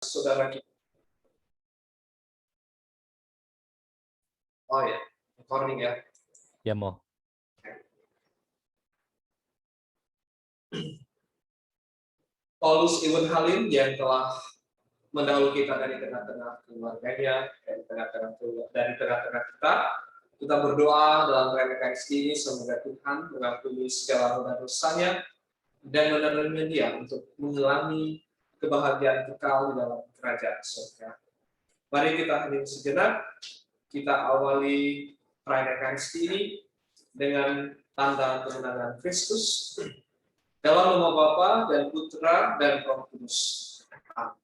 saudara kita. Oh ya, recording ya. Ya, mau. Paulus Ibn Halim yang telah mendahului kita dari tengah-tengah keluarganya, dari tengah-tengah kita berdoa dalam rangkaian ini semoga Tuhan mengampuni segala dosanya dan menerima dia untuk mengalami kebahagiaan kekal di dalam kerajaan surga. Mari kita hening sejenak, kita awali perayaan ini dengan tanda kemenangan Kristus dalam nama Bapa dan Putra dan Roh Kudus. Amin.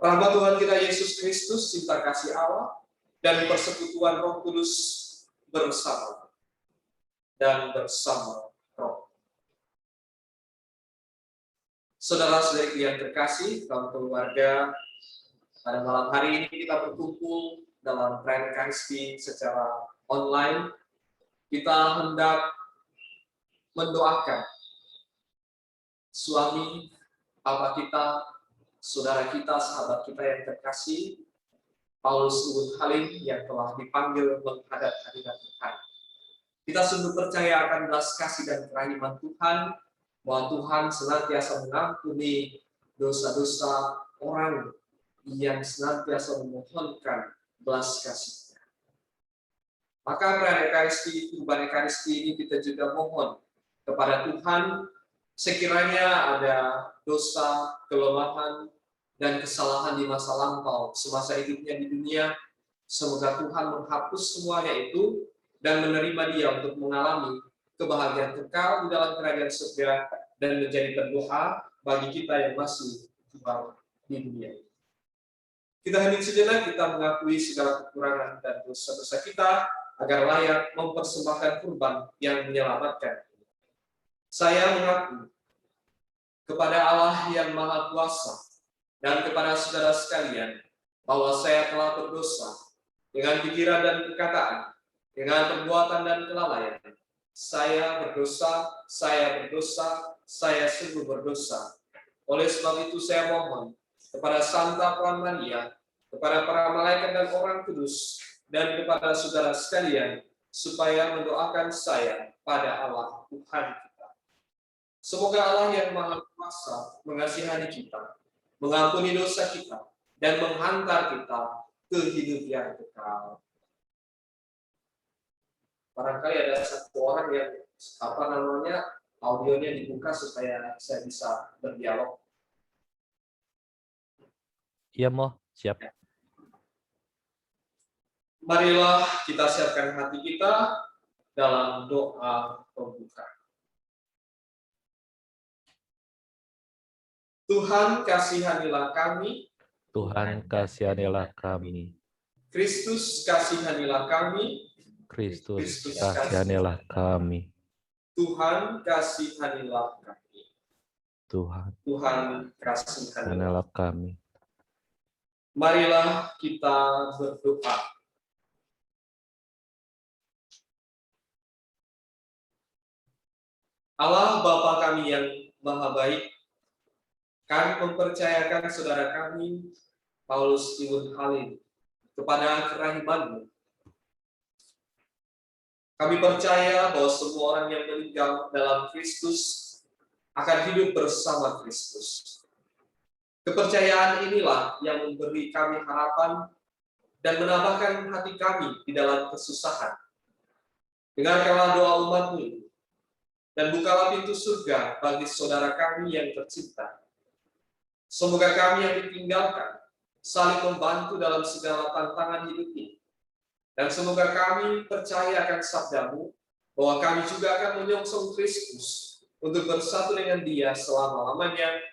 Rahmat Tuhan kita Yesus Kristus, cinta kasih Allah, dan persekutuan Roh Kudus bersama dan bersama Roh. Saudara-saudari yang terkasih, dalam keluarga, pada malam hari ini kita berkumpul dalam perayaan Ekaristi secara online. Kita hendak mendoakan suami, bapak kita, saudara kita, sahabat kita yang terkasih, Paulus Ibn Halim yang telah dipanggil menghadap hadirat Tuhan. Kita sungguh percaya akan belas kasih dan kerahiman Tuhan, bahwa Tuhan senantiasa mengampuni dosa-dosa orang yang senantiasa memohonkan belas kasih. Maka perayaan Ekaristi, kurban Ekaristi ini kita juga mohon kepada Tuhan, sekiranya ada dosa, kelemahan, dan kesalahan di masa lampau semasa hidupnya di dunia, semoga Tuhan menghapus semuanya itu dan menerima dia untuk mengalami kebahagiaan kekal di dalam kerajaan surga dan menjadi berdoa bagi kita yang masih tinggal di dunia. Kita hening sejenak, kita mengakui segala kekurangan dan dosa-dosa kita agar layak mempersembahkan kurban yang menyelamatkan. Saya mengaku kepada Allah yang Maha Kuasa dan kepada saudara sekalian bahwa saya telah berdosa dengan pikiran dan perkataan, dengan perbuatan dan kelalaian. Saya berdosa, saya sungguh berdosa. Oleh sebab itu saya mohon kepada Santa Puan Maria, kepada para malaikat dan orang kudus, dan kepada saudara sekalian, supaya mendoakan saya pada Allah Tuhan kita. Semoga Allah yang Maha Kuasa mengasihani kita, mengampuni dosa kita, dan menghantar kita ke hidup yang kekal. Barangkali ada satu orang yang audionya dibuka supaya saya bisa berdialog. Iya, mau. Siap. Marilah kita siapkan hati kita dalam doa pembuka. Tuhan kasihanilah kami. Tuhan kasihanilah kami. Kristus kasihanilah kami. Kristus kasihanilah kami. Tuhan kasihanilah kami. Tuhan kasihanilah kami. Marilah kita berdoa. Allah Bapa kami yang Maha Baik, kami mempercayakan saudara kami, Paulus Ibn Halim, kepada kerahiman-Mu. Kami percaya bahwa semua orang yang meninggal dalam Kristus akan hidup bersama Kristus. Kepercayaan inilah yang memberi kami harapan dan menambahkan hati kami di dalam kesusahan. Dengarkanlah doa umat-Mu ini, dan bukalah pintu surga bagi saudara kami yang tercinta. Semoga kami yang ditinggalkan saling membantu dalam segala tantangan hidup ini. Dan semoga kami percaya akan sabda-Mu bahwa kami juga akan menyongsong Kristus untuk bersatu dengan Dia selama-lamanya.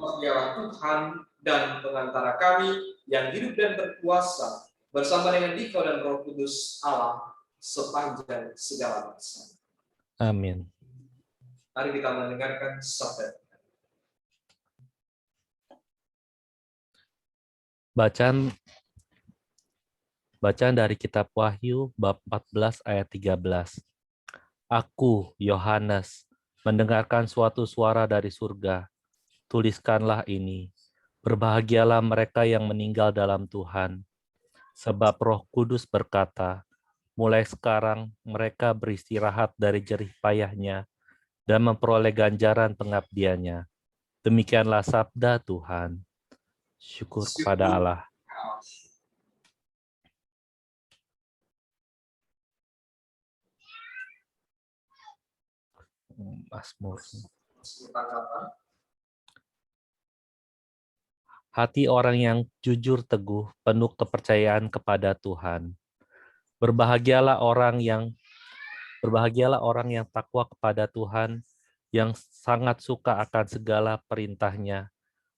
Dialah Tuhan dan pengantara kami yang hidup dan berkuasa bersama dengan Dikau dan Roh Kudus Allah sepanjang segala masa. Amin. Mari kita mendengarkan sabda. Bacaan dari kitab Wahyu bab 14 ayat 13. Aku, Yohanes, mendengarkan suatu suara dari surga. Tuliskanlah ini, Berbahagialah mereka yang meninggal dalam Tuhan, sebab Roh Kudus berkata, mulai sekarang mereka beristirahat dari jerih payahnya dan memperoleh ganjaran pengabdiannya. Demikianlah sabda Tuhan. Syukur kepada Syukur. Allah. Mazmur. Tanggapan. Hati orang yang jujur teguh, penuh kepercayaan kepada Tuhan. Berbahagialah orang yang takwa kepada Tuhan, yang sangat suka akan segala perintahnya.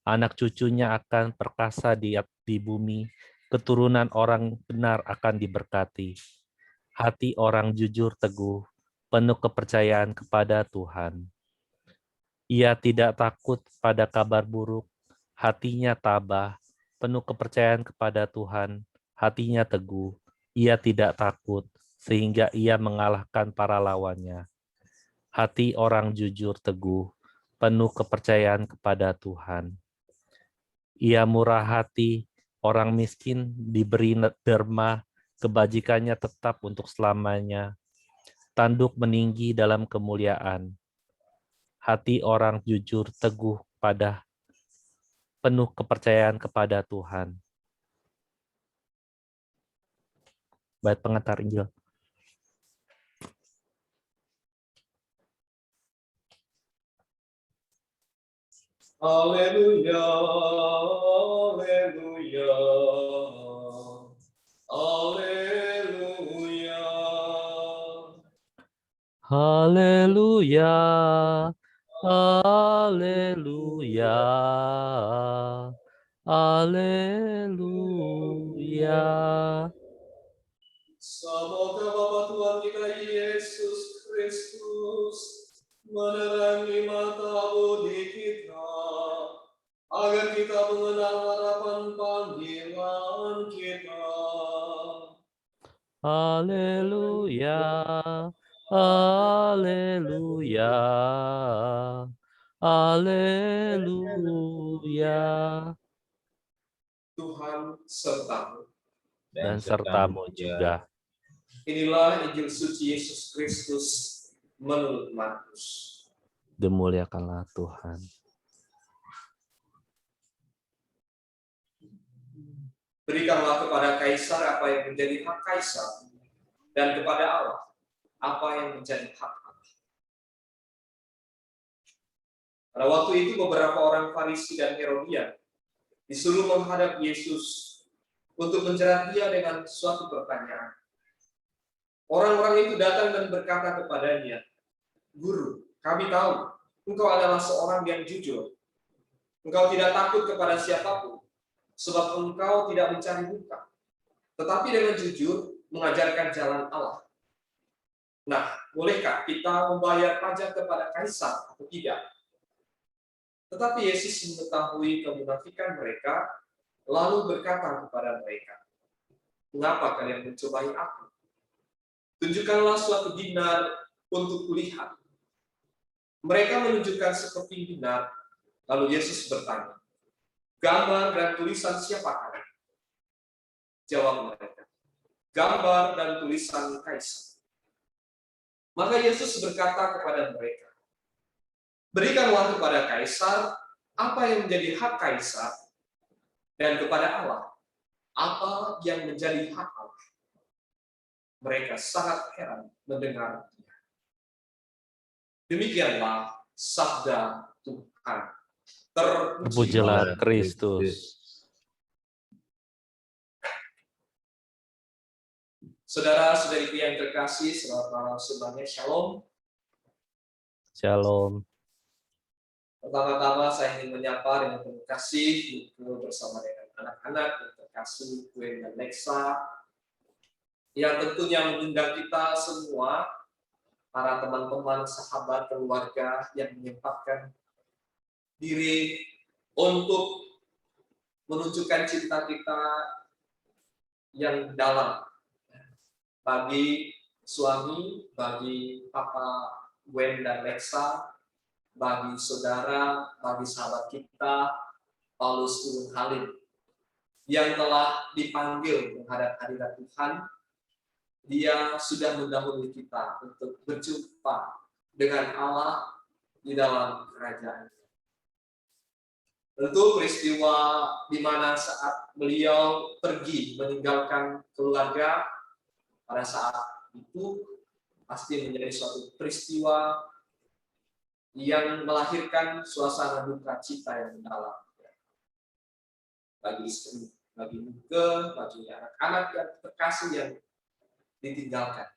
Anak cucunya akan perkasa di bumi, keturunan orang benar akan diberkati. Hati orang jujur teguh, penuh kepercayaan kepada Tuhan. Ia tidak takut pada kabar buruk, hatinya tabah, penuh kepercayaan kepada Tuhan, hatinya teguh, ia tidak takut, sehingga ia mengalahkan para lawannya. Hati orang jujur teguh, penuh kepercayaan kepada Tuhan. Ia murah hati, orang miskin diberi derma, kebajikannya tetap untuk selamanya. Tanduk meninggi dalam kemuliaan. Hati orang jujur teguh pada penuh kepercayaan kepada Tuhan. Bait pengantar Injil. Haleluya, haleluya, haleluya. Haleluya, haleluya, haleluya. Semoga Bapa Tuhan kita Yesus Kristus menerangi mata budi kita, agar kita mengenal harapan panggilan kita. Haleluya, haleluya, haleluya. Tuhan sertamu. Dan sertamu juga. Inilah Injil suci Yesus Kristus menurut Markus. Dimuliakanlah Tuhan. Berikanlah kepada Kaisar apa yang menjadi hak Kaisar, dan kepada Allah apa yang menjadi hak Allah. Pada waktu itu beberapa orang Farisi dan Herodian disuruh menghadap Yesus untuk menjerat dia dengan suatu pertanyaan. Orang-orang itu datang dan berkata kepadanya, "Guru, kami tahu engkau adalah seorang yang jujur. Engkau tidak takut kepada siapapun, sebab engkau tidak mencari muka, tetapi dengan jujur mengajarkan jalan Allah. Nah, bolehkah kita membayar pajak kepada Kaisar atau tidak?" Tetapi Yesus mengetahui kemunafikan mereka, lalu berkata kepada mereka, "Mengapa kalian mencobai aku? Tunjukkanlah suatu dinar untuk kulihat." Mereka menunjukkan sekeping dinar, lalu Yesus bertanya, "Gambar dan tulisan siapakah?" Jawab mereka, "Gambar dan tulisan Kaisar." Maka Yesus berkata kepada mereka, "Berikanlah kepada Kaisar apa yang menjadi hak Kaisar, dan kepada Allah apa yang menjadi hak Allah." Mereka sangat heran mendengar. Demikianlah sabda Tuhan. Terpujilah Kristus. Saudara-saudariku yang terkasih, selamat malam semuanya. Shalom. Shalom. Pertama-tama saya ingin menyapa dengan penuh kasih bersama dengan anak-anak yang terkasih Gwen dan Lexa, yang tentunya mengundang kita semua, para teman-teman, sahabat, keluarga yang menyempatkan diri untuk menunjukkan cinta kita yang dalam bagi suami, bagi Papa Gwen dan Lexa, bagi saudara, bagi sahabat kita Paulus Ibn Halim, yang telah dipanggil menghadap hadirat Tuhan. Dia sudah mendahului kita untuk berjumpa dengan Allah di dalam kerajaan. Tentu peristiwa di mana saat beliau pergi meninggalkan keluarga, pada saat itu pasti menjadi suatu peristiwa yang melahirkan suasana duka cita yang mendalam bagi istri, bagi muka, bagi anak-anak yang terkasih yang ditinggalkan.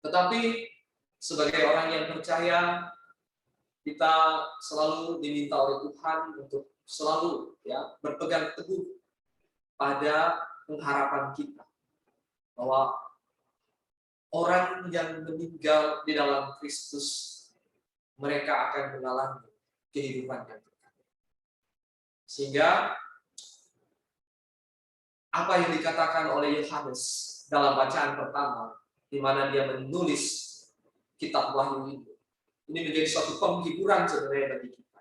Tetapi sebagai orang yang percaya, kita selalu diminta oleh Tuhan untuk selalu berpegang teguh pada pengharapan kita bahwa orang yang meninggal di dalam Kristus, mereka akan mengalami kehidupan yang kekal. Sehingga apa yang dikatakan oleh Yohanes dalam bacaan pertama, di mana dia menulis kitab Wahyu ini menjadi suatu penghiburan sebenarnya bagi kita.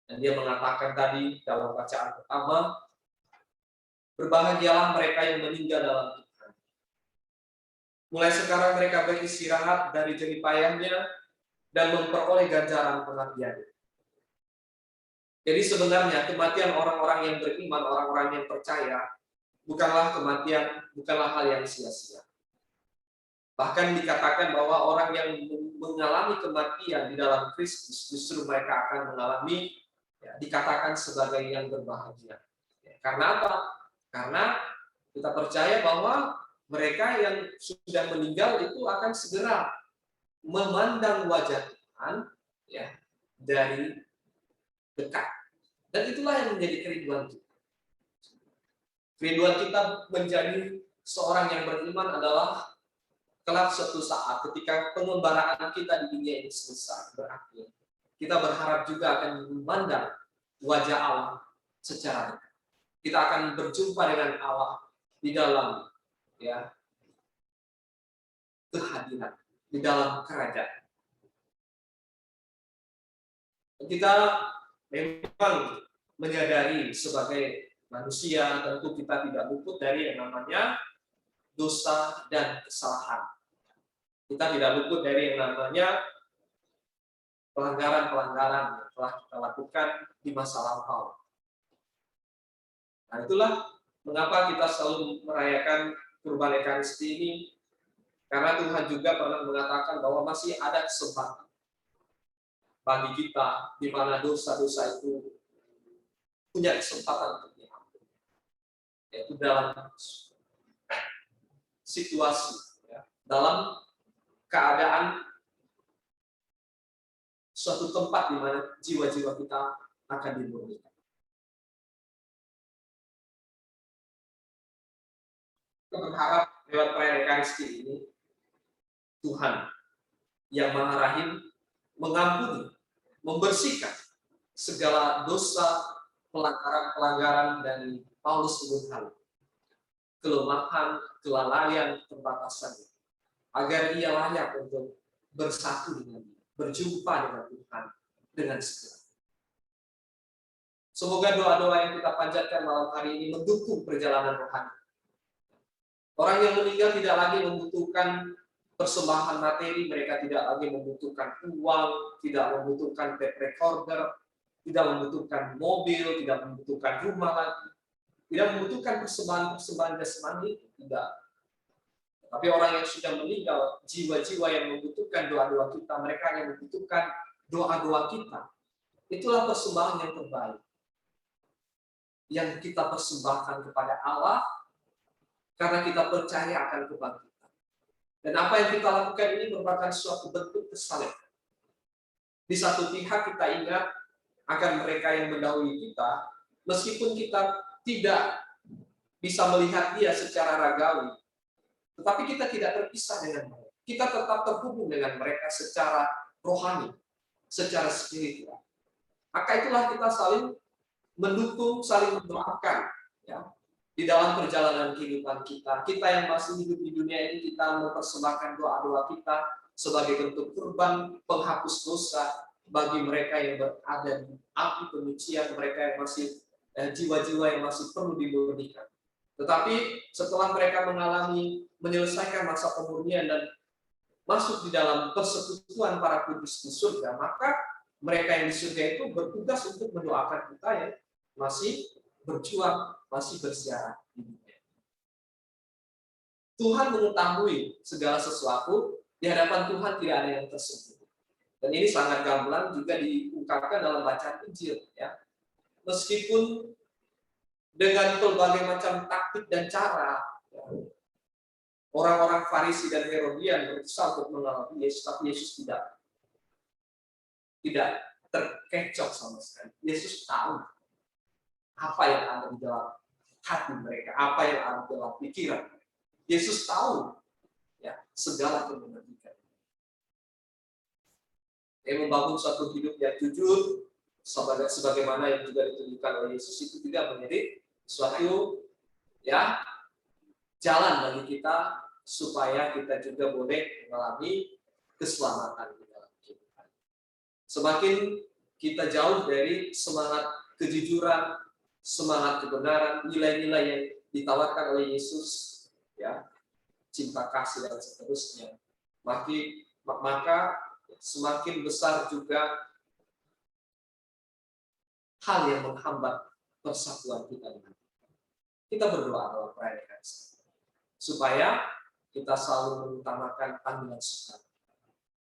Dan dia mengatakan tadi dalam bacaan pertama, berbahagialah mereka yang meninggal dalam Tuhan. Mulai sekarang mereka beristirahat dari jerih payahnya dan memperoleh ganjaran pengabdiannya. Jadi sebenarnya kematian orang-orang yang beriman, orang-orang yang percaya, bukanlah hal yang sia-sia. Bahkan dikatakan bahwa orang yang mengalami kematian di dalam Kristus, justru mereka akan mengalami, dikatakan sebagai yang berbahagia. Karena apa? Karena kita percaya bahwa mereka yang sudah meninggal itu akan segera memandang wajah Tuhan dari dekat. Dan itulah yang menjadi kerinduan kita. Kerinduan kita menjadi seorang yang beriman adalah kelak suatu saat ketika pengembaraan kita di dunia ini selesai, berakhir, kita berharap juga akan memandang wajah Allah secara dekat. Kita akan berjumpa dengan Allah di dalam kehadiran, di dalam kerajaan. Kita memang menyadari sebagai manusia, tentu kita tidak luput dari yang namanya dosa dan kesalahan. Kita tidak luput dari yang namanya pelanggaran-pelanggaran yang telah kita lakukan di masa lampau. Nah, itulah mengapa kita selalu merayakan Kurban Ekaristi ini, karena Tuhan juga pernah mengatakan bahwa masih ada kesempatan bagi kita di mana dosa-dosa itu punya kesempatan untuk diampuni, yaitu dalam situasi, dalam keadaan suatu tempat di mana jiwa-jiwa kita akan dimurnikan. Kita berharap lewat perayaan Ekaristi ini, Tuhan yang Maha Rahim mengampuni, membersihkan segala dosa, pelanggaran-pelanggaran dari Paulus Ibn Halim, kelemahan, kelalaian, keterbatasannya, agar ia layak untuk bersatu dengan dia, berjumpa dengan Tuhan dengan segera. Semoga doa-doa yang kita panjatkan malam hari ini mendukung perjalanan rohani. Orang yang meninggal tidak lagi membutuhkan persembahan materi, mereka tidak lagi membutuhkan uang, tidak membutuhkan tape recorder, tidak membutuhkan mobil, tidak membutuhkan rumah lagi, tidak membutuhkan persembahan jasmani, tidak. Tapi orang yang sudah meninggal, jiwa-jiwa yang membutuhkan doa-doa kita, mereka yang membutuhkan doa-doa kita. Itulah persembahan yang terbaik yang kita persembahkan kepada Allah, karena kita percaya akan kebangkitan. Dan apa yang kita lakukan ini merupakan suatu bentuk kesalehan. Di satu pihak kita ingat akan mereka yang mendahului kita, meskipun kita tidak bisa melihat dia secara ragawi, tetapi kita tidak terpisah dengan mereka. Kita tetap terhubung dengan mereka secara rohani, secara spiritual. Maka itulah kita saling mendukung, saling mendoakan, di dalam perjalanan kehidupan kita. Kita yang masih hidup di dunia ini, kita mempersembahkan doa-doa kita sebagai bentuk kurban penghapus dosa, bagi mereka yang berada di api penyucian, mereka yang masih jiwa-jiwa yang masih perlu dimurnikan. Tetapi setelah mereka menyelesaikan masa pemurnian dan masuk di dalam persekutuan para kudus di surga, maka mereka yang di surga itu bertugas untuk mendoakan kita yang masih berjuang, masih bersiaran di dunia. Tuhan mengetahui segala sesuatu, di hadapan Tuhan tidak ada yang tersembunyi. Dan ini sangat gamblang juga diungkapkan dalam bacaan Injil, ya. Meskipun dengan berbagai macam taktik dan cara, ya, orang-orang Farisi dan Herodian berusaha untuk mengalami Yesus, tapi Yesus tidak terkecoh sama sekali. Yesus tahu apa yang ada di dalam hati mereka, apa yang ada di dalam pikiran. Yesus tahu, ya, segala kebenaran. Yang membangun suatu hidup yang jujur, sebagaimana yang juga ditunjukkan oleh Yesus, itu tidak menjadi suatu, ya, jalan bagi kita supaya kita juga boleh mengalami keselamatan di dalam kehidupan. Semakin kita jauh dari semangat kejujuran, semangat kebenaran, nilai-nilai yang ditawarkan oleh Yesus, ya, cinta kasih dan seterusnya, maka semakin besar juga hal yang menghambat persatuan kita dengan Tuhan. Kita berdoa dalam perayaan supaya kita selalu mengutamakan panggilan Tuhan.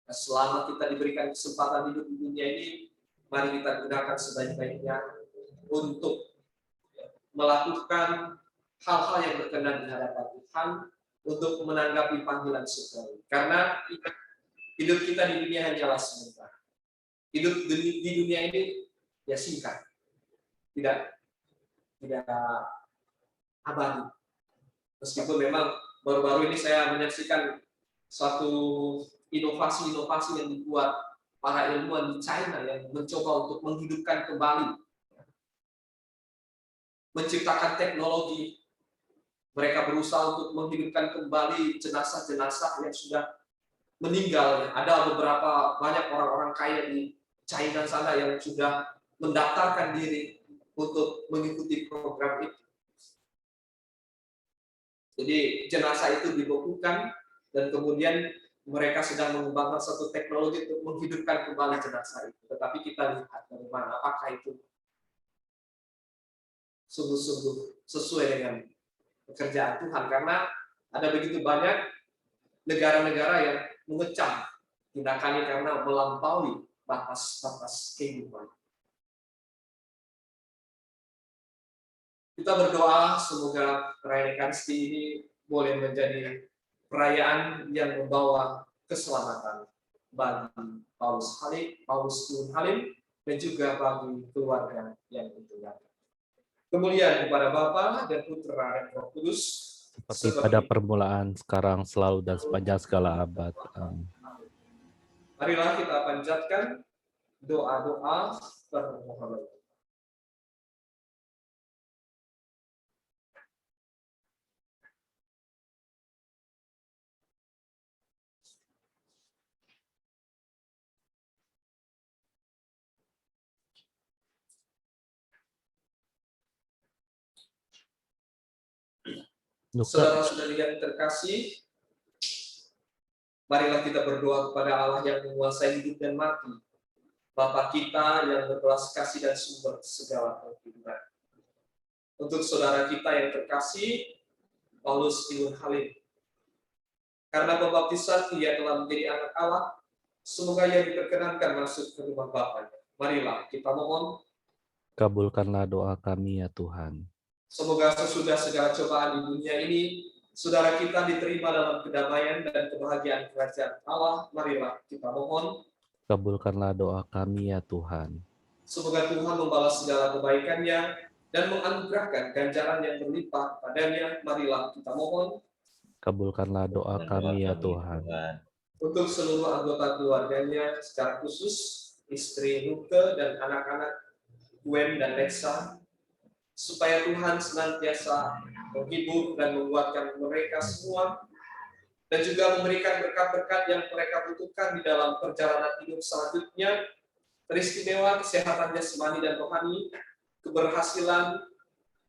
Nah, selama kita diberikan kesempatan hidup di dunia ini, mari kita gunakan sebaik-baiknya untuk melakukan hal-hal yang berkenan di hadapan Tuhan, untuk menanggapi panggilan surgawi. Karena hidup kita di dunia hanyalah sementara. Hidup di dunia ini ya singkat, tidak abadi. Meskipun memang baru-baru ini saya menyaksikan suatu inovasi-inovasi yang dibuat para ilmuwan di China yang mencoba untuk menghidupkan kembali, menciptakan teknologi. Mereka berusaha untuk menghidupkan kembali jenazah-jenazah yang sudah meninggal. Ada banyak orang-orang kaya di China sana yang sudah mendaftarkan diri untuk mengikuti program itu. Jadi jenazah itu dibekukan dan kemudian mereka sedang mengembangkan satu teknologi untuk menghidupkan kembali jenazah itu. Tetapi kita lihat bagaimana apakah itu sungguh-sungguh sesuai dengan pekerjaan Tuhan, karena ada begitu banyak negara-negara yang mengecam tindakannya karena melampaui batas-batas kehidupan. Kita berdoa semoga perayaan Ekaristi ini boleh menjadi perayaan yang membawa keselamatan bagi Paulus Tuhan Halim, dan juga bagi keluarga yang ditinggalkan. Kemuliaan kepada Bapa dan Putra dan Roh Kudus, seperti pada permulaan, sekarang, selalu, dan sepanjang segala abad. Amin. Marilah kita panjatkan doa-doa permohonan. Saudara-saudari yang terkasih, marilah kita berdoa kepada Allah yang menguasai hidup dan mati, Bapa kita yang berbelas kasih dan sumber segala kehidupan. Untuk saudara kita yang terkasih, Paulus Tuhan Halim, karena pembaptisan ia telah menjadi anak Allah, semoga ia diperkenankan masuk ke rumah Bapanya. Marilah kita mohon, kabulkanlah doa kami ya Tuhan. Semoga sesudah segala cobaan di dunia ini, saudara kita diterima dalam kedamaian dan kebahagiaan kerajaan Allah. Marilah kita mohon, kabulkanlah doa kami ya Tuhan. Semoga Tuhan membalas segala kebaikannya dan menganugerahkan ganjaran yang berlimpah padanya. Marilah kita mohon, kabulkanlah doa kami ya Tuhan. Untuk seluruh anggota keluarganya, secara khusus istri Nuke dan anak-anak Gwen dan Lexa, supaya Tuhan senantiasa menghibur dan menguatkan mereka semua, dan juga memberikan berkat-berkat yang mereka butuhkan di dalam perjalanan hidup selanjutnya, teristimewa kesehatan jasmani dan rohani, keberhasilan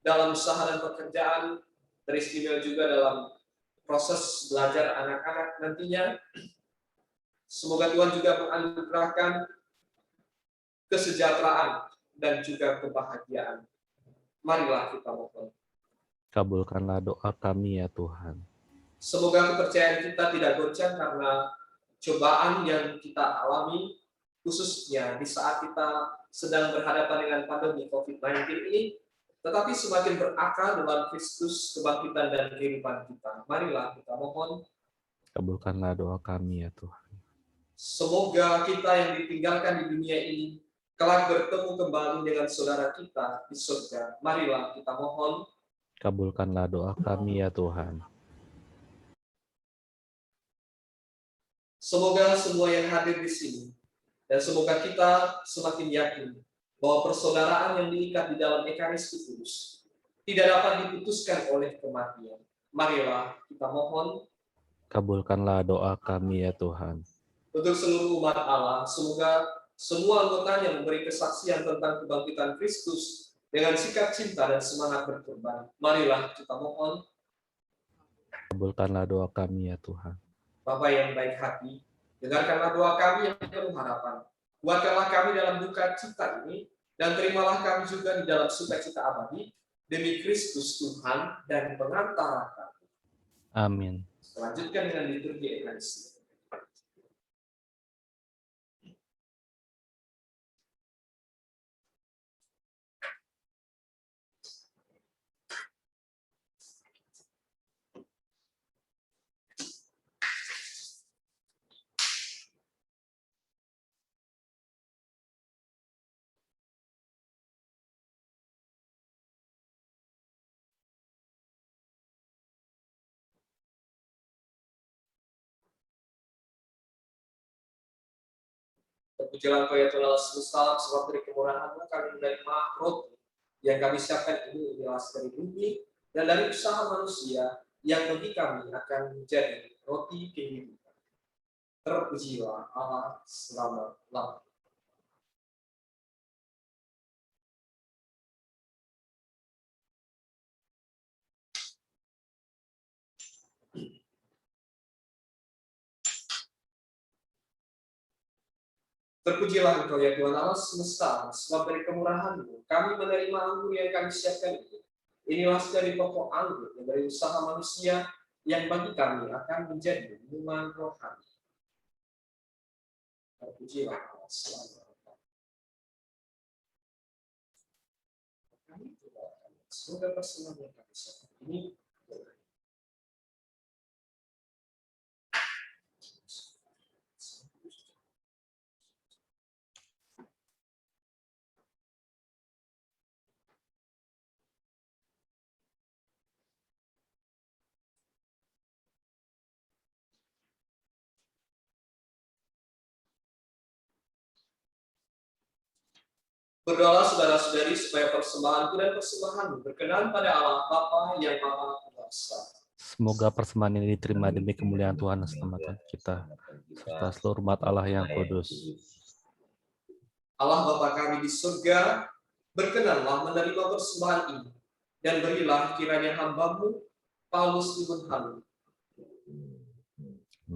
dalam usaha dan pekerjaan, teristimewa juga dalam proses belajar anak-anak nantinya. Semoga Tuhan juga menganugerahkan kesejahteraan dan juga kebahagiaan. Marilah kita mohon. Kabulkanlah doa kami ya Tuhan. Semoga kepercayaan kita tidak goncang karena cobaan yang kita alami, khususnya di saat kita sedang berhadapan dengan pandemi COVID-19 ini, tetapi semakin berakar dalam Kristus, kebangkitan dan kehidupan kita. Marilah kita mohon. Kabulkanlah doa kami ya Tuhan. Semoga kita yang ditinggalkan di dunia ini kelak bertemu kembali dengan saudara kita di surga. Marilah kita mohon. Kabulkanlah doa kami ya Tuhan. Semoga semua yang hadir di sini dan semoga kita semakin yakin bahwa persaudaraan yang diikat di dalam Ekaristi Kudus tidak dapat diputuskan oleh kematian. Marilah kita mohon. Kabulkanlah doa kami ya Tuhan. Untuk seluruh umat Allah, semoga semua anggotanya memberi kesaksian tentang kebangkitan Kristus dengan sikap cinta dan semangat berkorban. Marilah kita mohon. Kabulkanlah doa kami ya Tuhan. Bapa yang baik hati, dengarkanlah doa kami yang penuh harapan. Kuatkanlah kami dalam duka cita ini, dan terimalah kami juga di dalam sukacita abadi, demi Kristus Tuhan dan pengantara kami. Amin. Selanjutkan dengan liturgi Ekaristi. Terpujilah Engkau ya Tuhan Allah semesta, sebab dari kemurahan-Mu kami menerima roti yang kami siapkan ini adalah dari bumi dan dari usaha manusia yang bagi kami akan menjadi roti kehidupan. Terpujilah Allah selama-lamanya. Terpujilah Engkau ya Tuhan Allah semesta, sebab dari kemurahan-Mu kami menerima anggur yang kami siapkan ini. Inilah dari pokok anggur yang dari usaha manusia yang bagi kami akan menjadi minuman rohani. Terpujilah Allah selama-lamanya. Semoga persembahan yang kami siapkan ini berdoalah saudara-saudari supaya persembahanku dan persembahanmu berkenan pada Allah Bapa yang Maha Kuasa. Semoga persembahan ini diterima demi kemuliaan Tuhan dan keselamatan kita, serta seluruh umat Allah yang kudus. Allah Bapa kami di surga, berkenanlah menerima persembahan ini, dan berilah kiranya hamba-Mu, Paulus ibn Halun,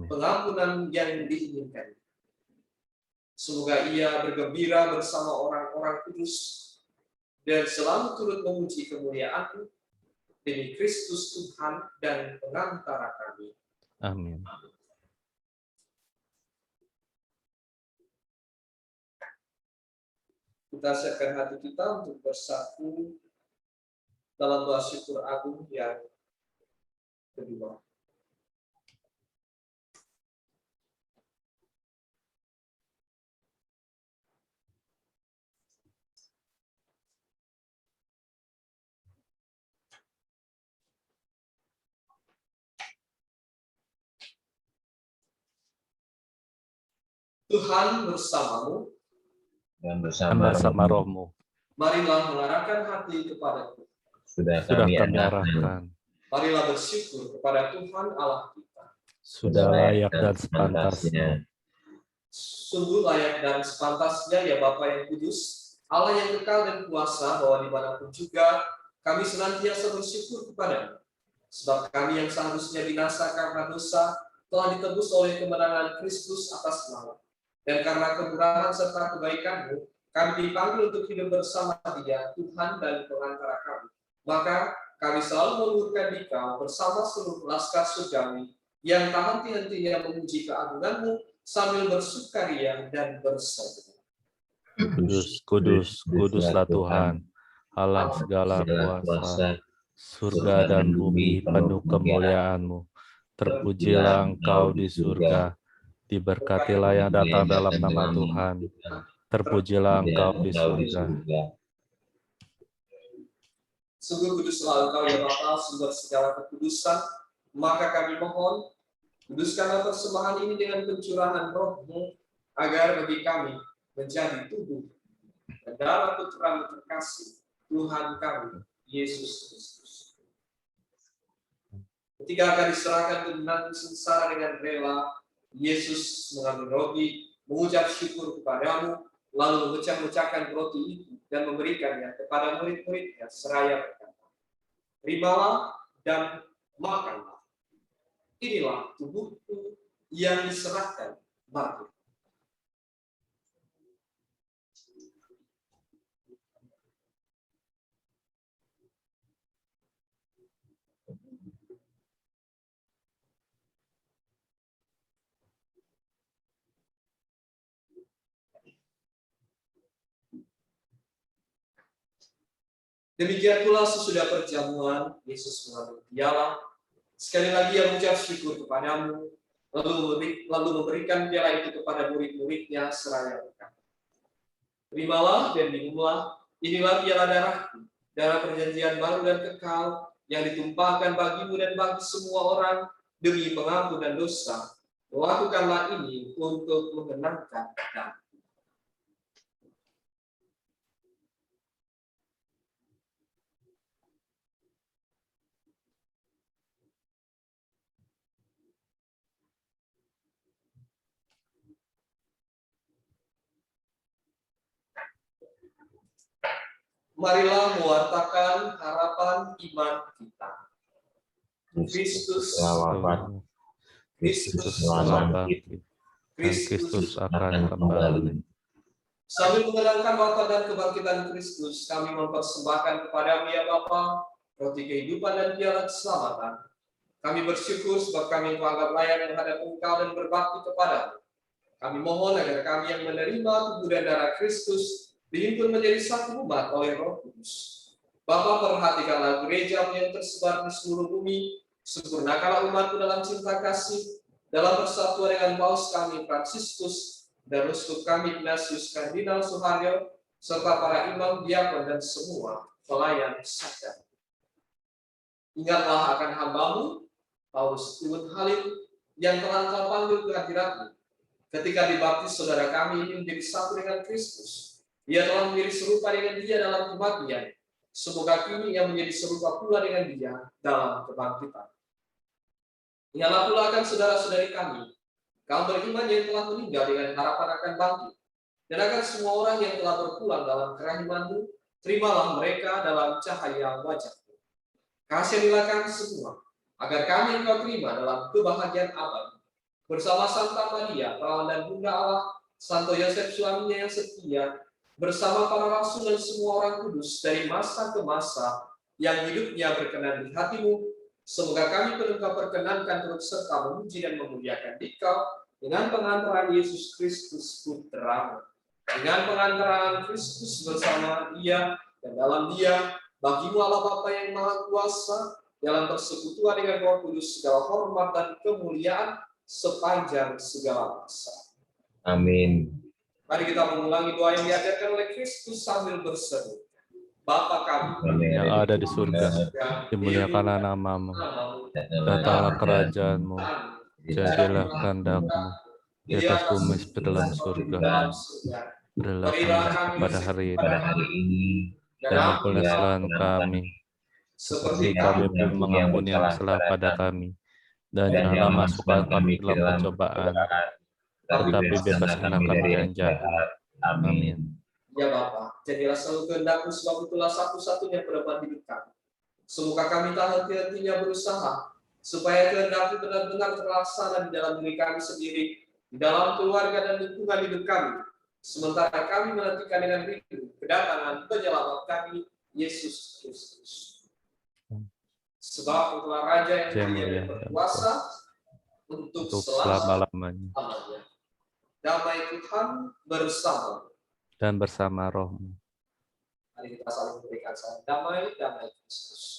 pengampunan yang diinginkan. Semoga ia bergembira bersama orang-orang kudus dan selalu turut memuji kemuliaan-Mu demi Kristus Tuhan dan pengantara kami. Amin. Kita siapkan hati kita untuk bersatu dalam doa syukur agung yang kedua. Tuhan bersamamu dan Bersama rohmu. Marilah mengarahkan hati kepadaku. Sudah Sudah kami kami arahkan. arahkan. Marilah bersyukur kepada Tuhan Allah kita. Sudah layak dan sepantasnya. Sungguh layak dan sepantasnya ya Bapa yang kudus, Allah yang kekal dan kuasa, bahwa dimanapun juga kami senantiasa bersyukur kepada-Mu. Sebab kami yang seharusnya binasa karena dosa telah ditebus oleh kemenangan Kristus atas maut. Dan karena kemurahan serta kebaikan-Mu, kami dipanggil untuk hidup bersama Dia, Tuhan dan pengantara kami. Maka kami selalu meluhurkan Dikau bersama seluruh laskar surgawi yang tak henti-hentinya memuji keagungan-Mu sambil bersukaria dan berseru. Kudus, kudus, kuduslah Tuhan, Allah segala kuasa, surga dan bumi penuh kemuliaan-Mu. Terpujilah Engkau di surga, diberkatilah yang datang dalam nama Tuhan. Terpujilah Engkau di surga. Sungguh kuduslah Engkau ya Bapa, sumber segala kekudusan. Maka kami mohon, kuduskanlah persembahan ini dengan pencurahan Roh-Mu, agar bagi kami menjadi tubuh dan darah Putra-Mu terkasih, Tuhan kami, Yesus Kristus. Ketika akan diserahkan ke menanggung sengsara dengan rela, Yesus mengambil roti, mengucap syukur kepada-Mu, lalu memecah-mecahkan roti itu dan memberikannya kepada murid-muridnya seraya berkata, "Terimalah dan makanlah. Inilah tubuhku yang diserahkan bagi." Demikian pula sesudah perjamuan, Yesus mengambil piala, sekali lagi ia mengucap syukur kepadamu, lalu memberikan piala itu kepada murid-muridnya seraya berkata, "Terimalah dan minumlah, inilah piala darahku, darah perjanjian baru dan kekal, yang ditumpahkan bagimu dan bagi semua orang demi pengampunan dosa. Lakukanlah ini untuk mengenangkan kami." Marilah mewartakan harapan iman kita. Kristus wafat, Kristus selamat, bangkit, dan Kristus akan kembali. Sambil mengenangkan wafat dan kebangkitan Kristus, kami mempersembahkan kepada-Mu ya Bapa, roti kehidupan dan piala keselamatan. Kami bersyukur sebab kami menganggap layak menghadap Engkau dan berbakti kepada-Mu. Kami mohon agar kami yang menerima tubuh dan darah Kristus dihimpun menjadi satu umat oleh Roh Kudus. Bapa, perhatikanlah gereja yang tersebar di seluruh bumi, sempurnakanlah umat-Mu dalam cinta kasih, dalam persatuan dengan Paus kami Fransiskus dan uskup kami Ignatius Kardinal Suharyo, serta para imam, diakon dan semua pelayan sadar. Ingatlah akan hamba-Mu, Paulus Iwet Halim, yang telah Engkau panggil ke hadirat-Mu. Ketika dibaptis saudara kami ini menjadi satu dengan Kristus, Ia telah menjadi serupa dengan Dia dalam kematian. Semoga kini Ia menjadi serupa pula dengan Dia dalam kebangkitan. Ingatlah pula akan saudara-saudari kami, kaum beriman yang telah meninggal dengan harapan akan bangkit, dan akan semua orang yang telah berpulang dalam kerahiman-Mu, terimalah mereka dalam cahaya wajah-Mu. Kasihanilah kami semua, agar kami Engkau terima dalam kebahagiaan abadi. Bersama Santa Maria, perawan dan Bunda Allah, Santo Yosef suaminya yang setia, bersama para rasul dan semua orang kudus dari masa ke masa, yang hidupnya berkenan di hati-Mu, semoga kami Engkau perkenankan turut serta memuji dan memuliakan Dikau dengan pengantaran Yesus Kristus Putra-Mu. Dengan pengantaran Kristus bersama Dia dan dalam Dia, bagi-Mu Allah Bapa yang Maha Kuasa, dalam persekutuan dengan Roh Kudus, segala hormat dan kemuliaan sepanjang segala masa. Amin. Mari kita mengulangi doa yang diajarkan oleh Kristus sambil berseru. Bapa kami Yang ada di surga, dimuliakanlah namamu, datanglah kerajaanmu, jadilah kehendak-Mu di atas bumi seperti dalam surga. Berilah kami pada hari ini, dan ampunilah kesalahan kami, seperti kami pun mengampuni yang salah pada kami. Dan janganlah masukkan kami dalam pencobaan, tetapi bebaskanlah kami dari yang jahat. Amin. Ya Bapa, jadilah selalu kehendak-Mu, sebab itulah satu-satunya pedoman hidup kami. Semoga kami tak henti-hentinya berusaha, supaya kehendak-Mu benar-benar terlaksana di dalam diri kami sendiri, di dalam keluarga dan lingkungan hidup kami. Sementara kami menantikan dengan rindu kedatangan penyelamat kami, Yesus Kristus. Sebab Engkaulah Raja yang mulia dan berkuasa untuk selama-lamanya. Damai Tuhan bersama dan bersama rohmu. Mari kita saling memberikan salam damai, damai Kristus.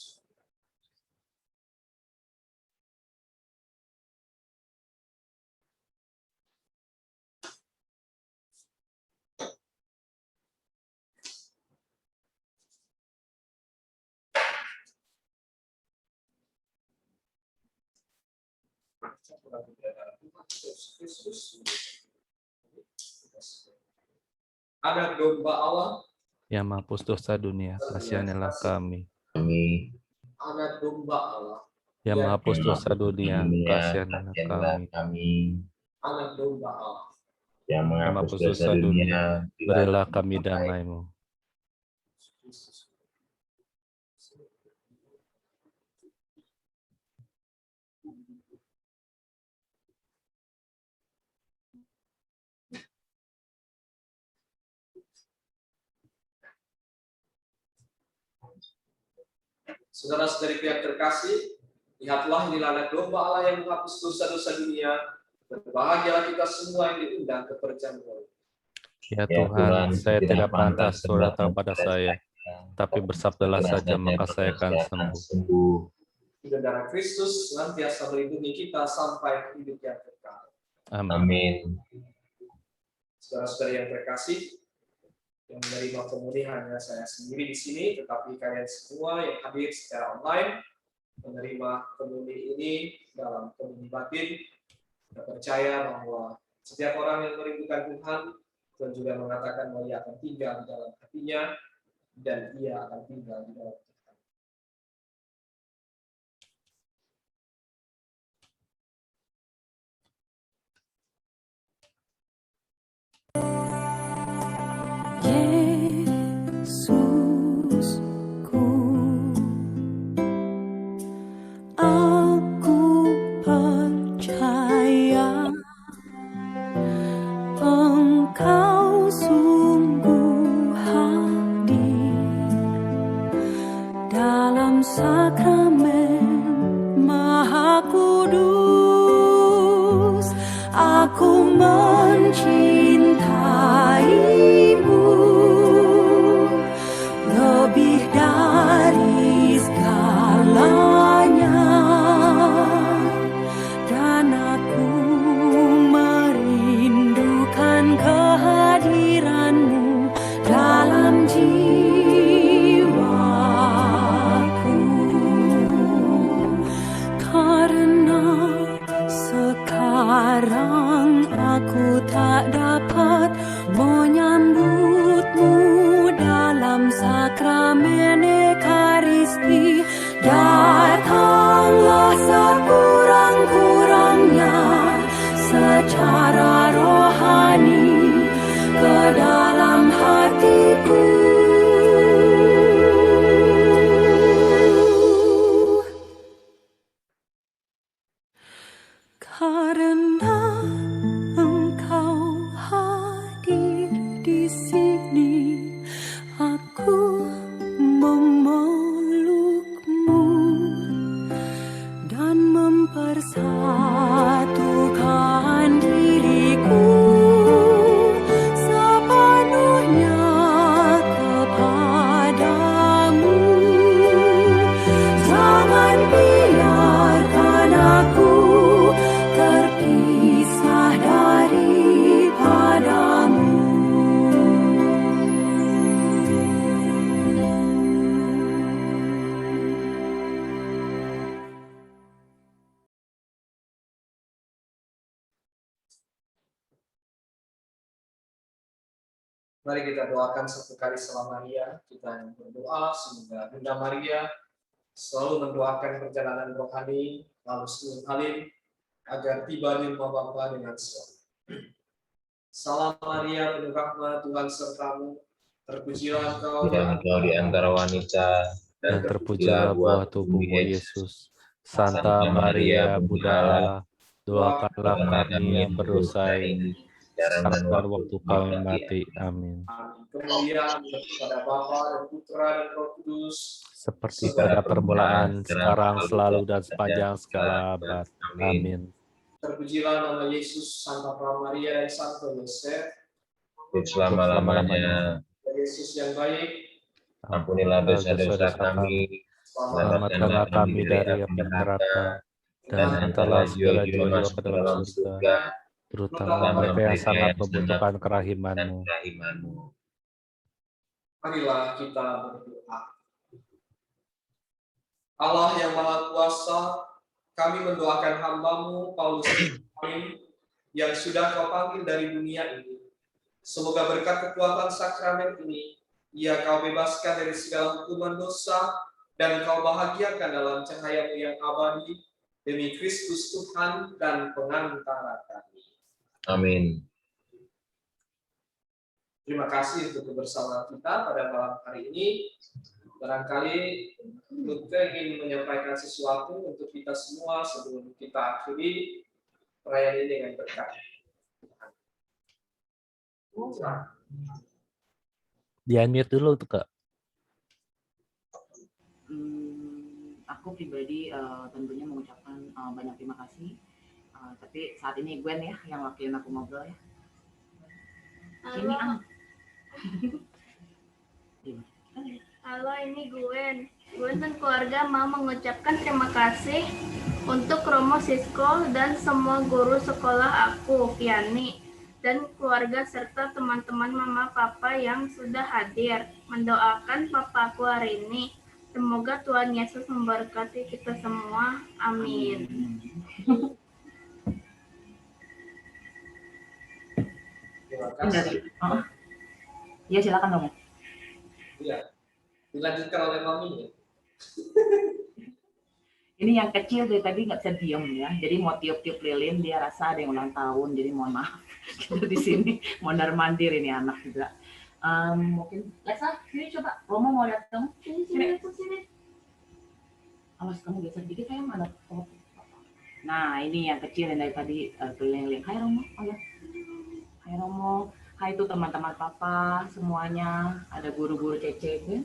Anak domba Allah yang menghapus dosa dunia, kasihanilah kami. Amin. Anak domba Allah Yang menghapus dosa dunia, kasihanilah kami. Anak domba Allah Yang menghapus dosa dunia, berilah kami damai-Mu. Saudara-saudari yang terkasih, lihatlah inilah anak domba Allah yang menghapus dosa-dosa dunia. Berbahagialah kita semua yang diundang ke perjamuan. Ya Tuhan, saya tidak pantas Saudara datang pada saya, tapi bersabdalah saja maka saya akan sembuh. Darah Kristus senantiasa melindungi kita sampai ke hidup yang kekal. Amin. Saudara-saudari yang terkasih, yang menerima komuni hanya saya sendiri di sini, tetapi kalian semua yang hadir secara online menerima komuni ini dalam komuni batin. Kita percaya bahwa setiap orang yang merindukan Tuhan juga mengatakan bahwa ia akan tinggal di dalam hatinya dan ia akan tinggal di dalam Tuhan. Yesusku, aku percaya Engkau sungguh hadir dalam sakramen Maha Kudus. Aku mencintaimu lebih dari segalanya, dan aku merindukan kehadiranmu dalam jiwaku, karena sekarang aku tak dapat menyambutmu dalam sakramen Ekaristi. Datanglah sekurang-kurangnya secara rohani ke dalam hatiku. Karena Engkau hadir di sini, aku memelukmu dan mempersatukan diriku sepenuhnya kepadamu. Jangan biarkan aku terpisah daripadamu. Mari kita doakan satu kali Selama Maria. Kita berdoa semoga Bunda Maria selalu mendoakan perjalanan rohani Paulus Ibn Halim agar tiba di rumah Bapa dengan selamat. Salam Maria, penuh rahmat, Tuhan sertamu. Terpujilah engkau yang engkau di antara wanita, dan terpujilah buah tubuhmu, Yesus. Santa Maria, Bunda Allah, doakanlah kami yang berdosa ini, sekarang dan waktu kami mati. Amin. Amin. Kemuliaan kepada Bapa dan Putra dan Roh Kudus, Seperti pada permulaan, sekarang, selalu, dan sepanjang segala abad. Amin. terpujilah nama Yesus, Santa Maria dan Santo Yosef. selama-lamanya. Yesus yang baik, Ampunilah dosa-dosa kami, selamatkanlah kami dari api neraka, dan hantarlah segala jiwa ke dalam surga, terutama mereka yang sangat membutuhkan kerahiman-Mu. marilah kita berdoa. Allah yang Maha Kuasa, kami mendoakan hamba-Mu Paulus yang sudah Kau panggil dari dunia ini. Semoga berkat kekuatan sakramen ini, ia Kau bebaskan dari segala hukuman dosa, dan Kau bahagiakan dalam cahaya-Mu yang abadi, demi Kristus Tuhan dan pengantara kami. Amin. Terima kasih untuk kebersamaan kita pada malam hari ini. Barangkali Lutke ingin menyampaikan sesuatu untuk kita semua sebelum kita akhiri perayaan ini dengan berkat. Di-unmute dulu tuh, Kak. Aku pribadi tentunya mengucapkan banyak terima kasih. Tapi saat ini Gwen ya yang wakilin aku ngobrol ya. Ini Halo, ini Gwen. Gwen dan keluarga mau mengucapkan terima kasih untuk Romo Sisko dan semua guru sekolah aku, Yani, dan keluarga serta teman-teman mama papa yang sudah hadir. Mendoakan papaku hari ini. Semoga Tuhan Yesus memberkati kita semua. Amin. Terima kasih. Ya silakan Romo. Iya. Dilanjutkan oleh Mami ya. Ini yang kecil dari tadi nggak bisa diem ya. Jadi mau tiup-tiup lilin dia rasa ada yang ulang tahun. Jadi mohon maaf. Kita di sini mondar mandir ini anak juga. Mungkin Lesa, sini coba. Romo mau lihat kamu. Sini. Awas kamu geser dikit kayak mana? Nah ini yang kecil yang dari tadi keliling-keliling. Hai Romo. Oh ya. Hai Romo. Hai itu teman-teman papa semuanya. Ada guru-guru Cece kan.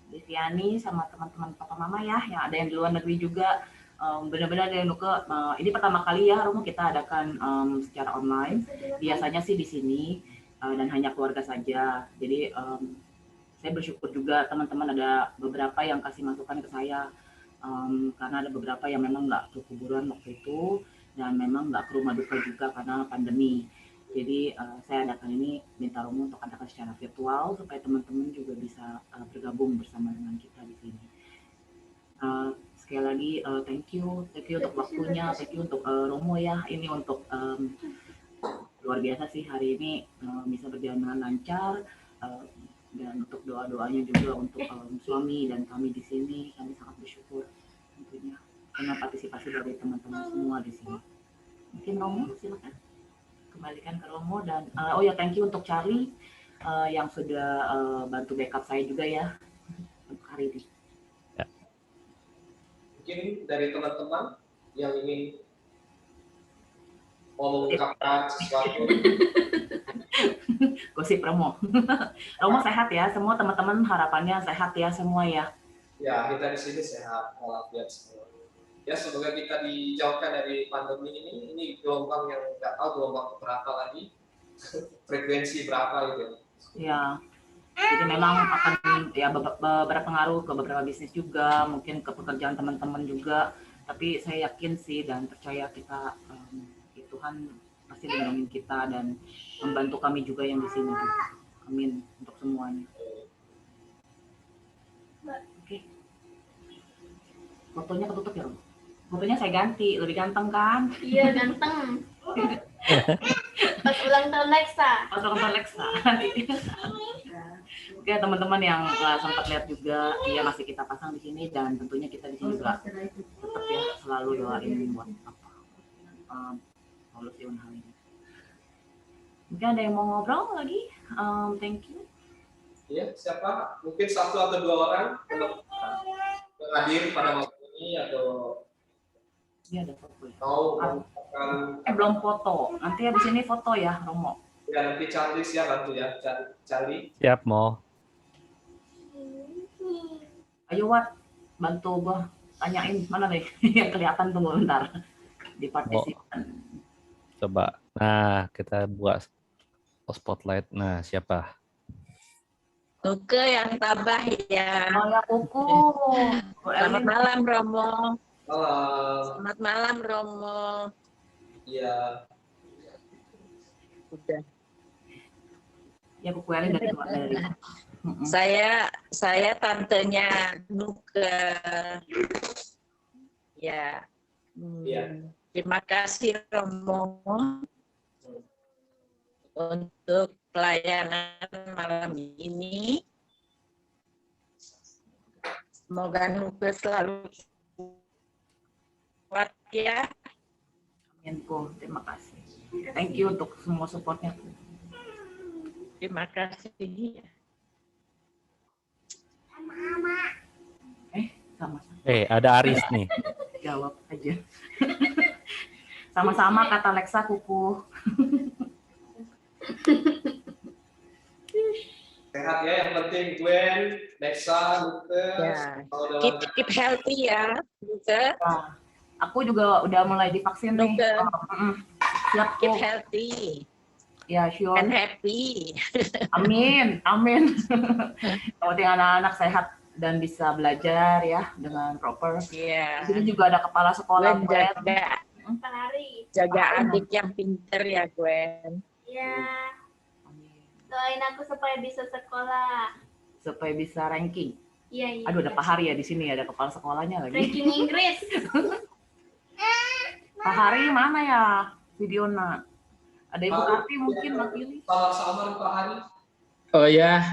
Diviani sama teman-teman papa mama ya, yang ada yang di luar negeri juga. Benar-benar ada yang ini pertama kali ya Romo kita adakan secara online. Biasanya sih di sini dan hanya keluarga saja. Jadi saya bersyukur juga teman-teman ada beberapa yang kasih masukan ke saya karena ada beberapa yang memang nggak ke kuburan waktu itu dan memang nggak ke rumah duka juga karena pandemi. Jadi saya adakan ini minta Romo untuk adakan secara virtual supaya teman-teman juga bisa bergabung bersama dengan kita di sini. Sekali lagi thank you untuk waktunya, thank you untuk Romo ya. Ini untuk luar biasa sih hari ini bisa berjalan dengan lancar dan untuk doa-doanya juga untuk suami dan kami di sini kami sangat bersyukur tentunya dengan partisipasi dari teman-teman semua di sini. Mungkin Romo silakan. Kembalikan ke Romo dan oh ya thank you untuk Charlie yang sudah bantu backup saya juga ya untuk hari ini. Ya. Mungkin dari teman-teman yang ingin mau mengungkapkan sesuatu. Gosip Romo. Romo sehat ya, semua teman-teman harapannya sehat ya semua ya. Ya kita di sini sehat walafiat semua. Ya semoga kita dijauhkan dari pandemi ini gelombang yang nggak tahu gelombang berapa lagi, frekuensi berapa gitu. Ya, jadi memang akan ya berpengaruh ke beberapa bisnis juga, mungkin ke pekerjaan teman-teman juga. Tapi saya yakin sih dan percaya kita Tuhan pasti melindungi kita dan membantu kami juga yang di sini. Amin untuk semuanya. Oke. Fotonya ketutup ya, Rom? Fotonya saya ganti, lebih ganteng kan? Iya, ganteng. Pas ulang tahun Lexa. Pas ulang tahun Lexa. Oke, teman-teman yang sempat lihat juga, ya masih kita pasang di sini dan tentunya kita di sini juga tetap ya selalu doain buat apa Paulus Yohan ini. Mungkin ada yang mau ngobrol lagi? Thank you. Ya, siapa? Mungkin 1 atau 2 orang untuk hadir pada waktu ini atau Iya ada foto ya. mau mengucapkan Belum foto. Nanti habis ini foto ya, Romo. ya nanti Charlie siap bantu ya, Charlie. Siap, Mo. Ayo Wat, bantu gua tanyain mana nih yang kelihatan tunggu bentar di partisipan. Coba. Nah, kita buat spotlight. Nah, siapa? Nuke yang tabah ya. Oh ya Kuku. Selamat malam Romo. Halo. Selamat malam Romo. Iya. Udah. Ya Kuku Elin dari luar dari. Saya tantenya Nuke. Ya. Iya. Terima kasih Romo untuk pelayanan malam ini. Semoga Nuke selalu kuat ya. Amin Ku, terima kasih. Thank you untuk semua supportnya. Terima kasih. Sama-sama. Ada Aris nih. Jawab aja. Sama-sama kata Lexa Kuku. Sehat ya, yang penting Gwen, Nexa, Lukas. Ya. Keep healthy ya, Nuke. Nah, aku juga udah mulai divaksin nih. Nuke. Siap Keep Ku. healthy Ya sure. and happy. Amin, amin. Yang penting anak-anak sehat dan bisa belajar ya dengan proper. Iya. Di sini juga ada kepala sekolah Gwen Gwen. Pak Hari. jaga adik yang pinter ya Gwen. Ya, doain aku supaya bisa sekolah. Supaya bisa ranking. Iya, iya. Aduh ada Pak Hari ya di sini, ada kepala sekolahnya lagi. Ranking Inggris. Pak Hari mana ya videonya? Ada Ibu Karti mungkin Mbak Pilih. Salam Pak Hari. Oh ya,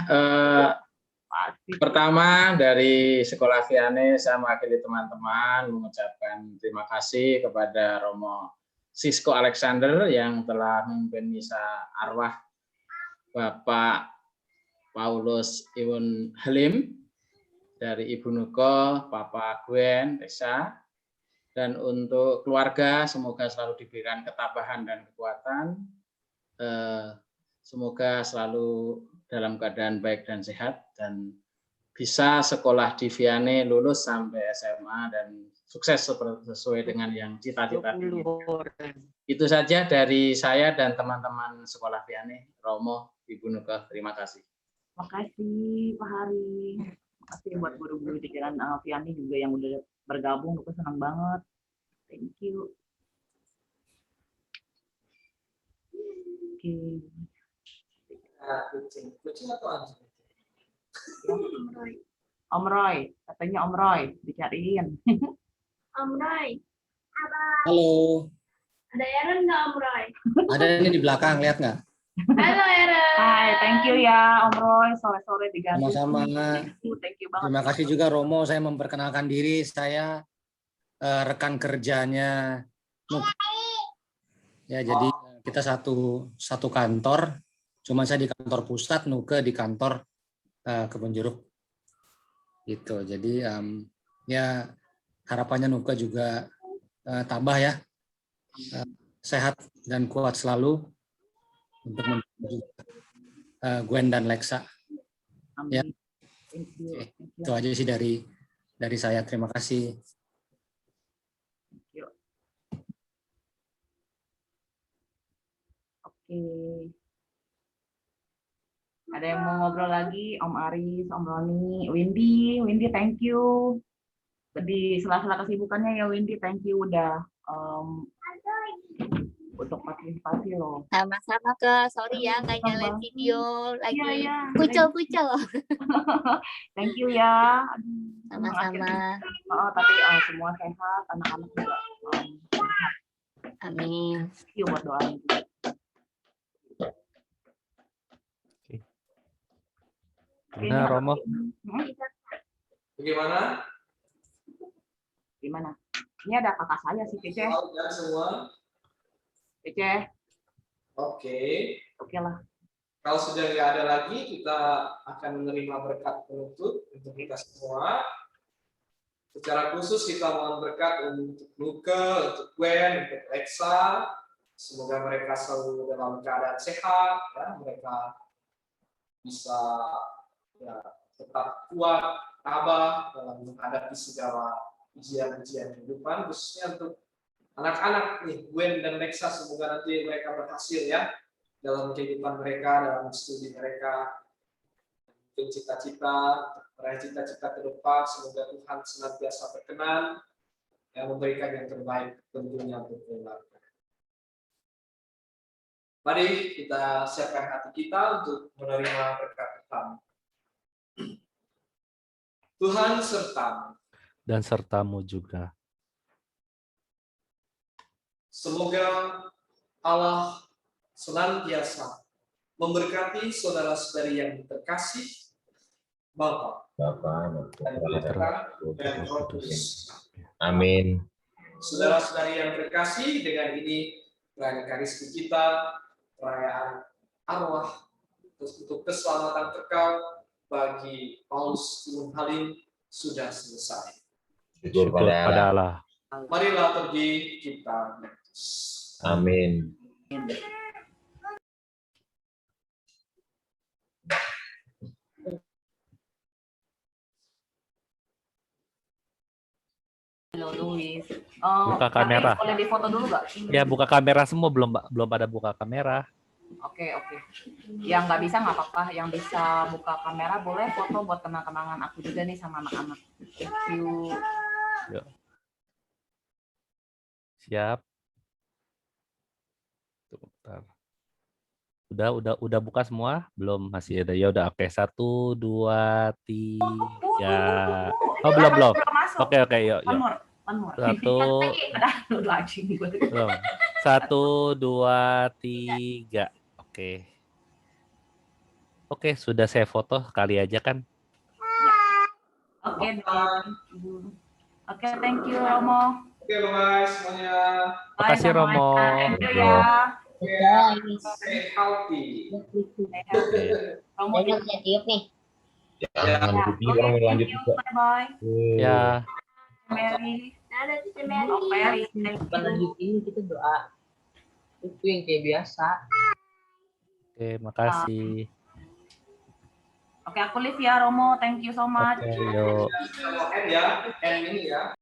Pasti. pertama dari Sekolah Vianney saya mewakili teman-teman mengucapkan terima kasih kepada Romo Sisko Alexander yang telah memimpin misa arwah Bapak Paulus Iwun Halim, dari Ibu Nuko, Papa Gwen, Desa, dan untuk keluarga semoga selalu diberikan ketabahan dan kekuatan. Semoga selalu dalam keadaan baik dan sehat dan bisa sekolah di Vianney, lulus sampai SMA dan sukses sesuai dengan yang cita-cita diinginkan. Itu saja dari saya dan teman-teman sekolah Vianney. Romo, Ibu Nuka, terima kasih. Terima kasih Pak Hari. Terima kasih buat guru-guru di Jalan Vianney juga yang udah bergabung. Aku senang banget. Thank you. Oke. Kucing atau anjing? Om Roy, katanya Om Roy dicariin. Om Roy, Halo, ada Aaron nggak Om Roy? ada ini di belakang, lihat nggak? Halo Aaron. Hai, thank you ya Om Roy, sore-sore diganti. Sama-sama. Thank you banget. Terima kasih juga Romo, saya memperkenalkan diri, saya rekan kerjanya Nuke. Ya, jadi kita satu kantor, cuma saya di kantor pusat, Nuke di kantor Kebonjeruk. Gitu. Jadi ya harapannya Nuke juga tambah ya, sehat dan kuat selalu untuk menjadi Gwen dan Lexa. Amin. Ya. Thank you. Thank you. Itu aja sih dari saya. Terima kasih. Oke. Ada yang mau ngobrol lagi? Om Aris, Om Roni, Windy, thank you. Di sela-sela kesibukannya ya Windy, thank you udah untuk partisipasi loh. Sama-sama Kak, sorry ya nggak nyalain video lagi. Iya. Kucel-kucel. Thank you ya. Sama-sama. Tapi semua sehat, anak-anak juga. Amin. Thank you buat doain juga. Nah, Romo. Bagaimana? Gimana? Ini ada kakak saya sih, Cece. Dan semua. Cece. Oke. Oke lah. Kalau sudah nggak ada lagi, kita akan menerima berkat penutup untuk kita semua. Secara khusus kita mohon berkat untuk Luke, untuk Gwen, untuk Lexa. Semoga mereka selalu dalam keadaan sehat, ya, mereka bisa ya, tetap kuat, tabah dalam menghadapi segala ujian-ujian kehidupan, khususnya untuk anak-anak nih, Gwen dan Lexa, semoga nanti mereka berhasil ya dalam kehidupan mereka, dalam studi mereka, mungkin cita-cita, meraih cita-cita ke depan, semoga Tuhan senantiasa berkenan yang memberikan yang terbaik tentunya untuk keluarga. Mari kita siapkan hati kita untuk menerima berkat Tuhan. Tuhan sertamu. Dan sertamu juga. Semoga Allah senantiasa memberkati saudara-saudari yang terkasih, Bapa dan Putra dan Roh Kudus. Amin. Saudara-saudari yang terkasih, dengan ini perayaan Ekaristi kita, perayaan arwah untuk keselamatan kekal bagi Paulus Gunung Halim sudah selesai. Syukur Syukur pada Allah. Marilah pergi kita berdoa. Amin. Halo Luis. Buka kamera. Boleh difoto dulu nggak? Ya, buka kamera semua, belum pada buka kamera. Oke. Yang nggak bisa nggak apa-apa. Yang bisa buka kamera boleh foto buat kenang-kenangan aku juga nih sama anak-anak. Thank you. Yuk. Siap. Tuh, bentar. Udah buka semua? Belum, masih ada. Ya udah, oke. 1, 2, 3. Oh, belum. Oke, yuk. One more. 1, Udah anjing gue. belum. 1, 2, 3. Oke, sudah saya foto kali aja kan. Oke, thank you Romo. Oke, bye semuanya. Makasih Romo. Thank you ya. Stay healthy. Romo Banyak tiup nih. Jangan Oke, orang mau lanjut thank you. juga. Bye-bye. Ya. Mary. Ada Cici Oh, Mary. Mary. Bukan lanjut ini, kita doa. Itu yang kayak biasa. Oke, makasih. Oke, aku live ya Romo. Thank you so much. Oke, yuk. End ya, end ini ya.